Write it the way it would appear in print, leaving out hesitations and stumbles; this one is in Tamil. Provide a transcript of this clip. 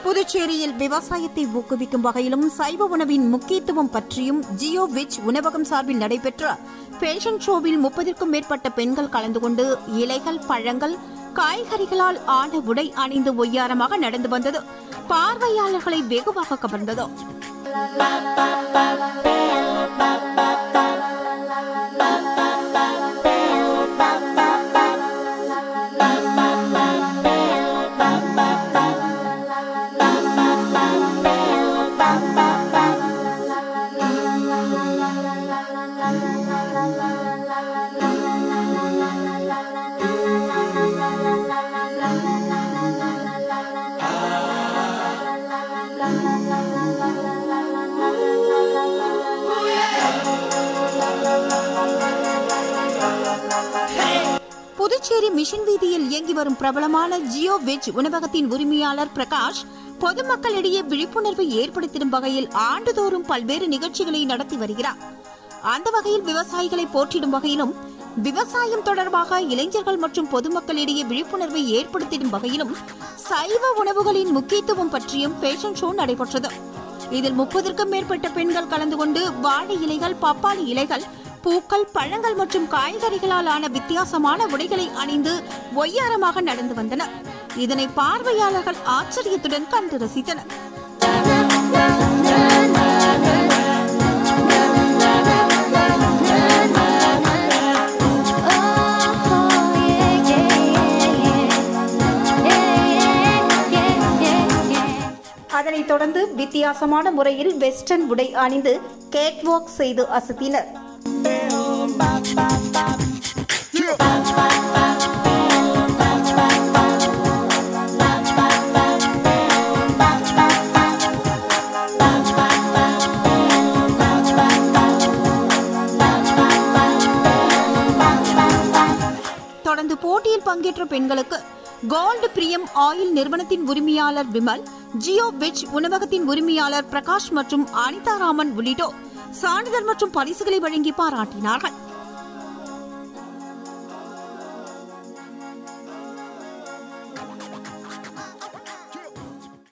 புதுச்சேரியில் விவசாயத்தை ஊக்குவிக்கும் வகையிலும் சைவ உணவின் முக்கியத்துவம் பற்றியும் ஜியோ வெஜ் உணவகம் சார்பில் நடைபெற்ற பேஷன் ஷோவில் 30க்கும் மேற்பட்ட பெண்கள் கலந்து கொண்டு இலைகள், பழங்கள், காய்கறிகளால் ஆன உடை அணிந்து ஒய்யாரமாக நடந்து வந்தது பார்வையாளர்களை வெகுவாக கவர்ந்தது. புதுச்சேரி மிஷன் வீதியில் இயங்கி வரும் பிரபலமான ஜியோ வெஜ் உணவகத்தின் உரிமையாளர் பிரகாஷ் பொதுமக்களிடையே விழிப்புணர்வை ஏற்படுத்தும் வகையில் ஆண்டுதோறும் பல்வேறு நிகழ்ச்சிகளை நடத்தி வருகிறார். அந்த வகையில் விவசாயிகளை போற்றிடும் வகையிலும் விவசாயம் தொடர்பாக இளைஞர்கள் மற்றும் பொதுமக்களிடையே விழிப்புணர்வை ஏற்படுத்திடும் வகையிலும் சைவ உணவுகளின் முக்கியத்துவம் பற்றியும் பேஷன் ஷோ நடைபெற்றது. இதில் 30க்கும் மேற்பட்ட பெண்கள் கலந்து கொண்டு வாழை இலைகள், பப்பாளி இலைகள், பூக்கள், பழங்கள் மற்றும் காய்கறிகளால் ஆன வித்தியாசமான உடைகளை அணிந்து ஒய்யாரமாக நடந்து வந்தனர். இதனை பார்வையாளர்கள் ஆச்சரியத்துடன் கண்டு ரசித்தனர். அதனைத் தொடர்ந்து வித்தியாசமான முறையில் வெஸ்டர்ன் உடை அணிந்து கேட் வாக் செய்து அசத்தினர். தொடர்ந்து போட்டியில் பங்கேற்ற பெண்களுக்கு கோல்டு பிரியம் ஆயில் நிறுவனத்தின் உரிமையாளர் விமல், ஜியோ வெஜ் உணவகத்தின் உரிமையாளர் பிரகாஷ் மற்றும் அனிதா ராமன் உள்ளிட்டோர் சான்றிதழ் மற்றும் பரிசுகளை வழங்கி பாராட்டினார்கள்.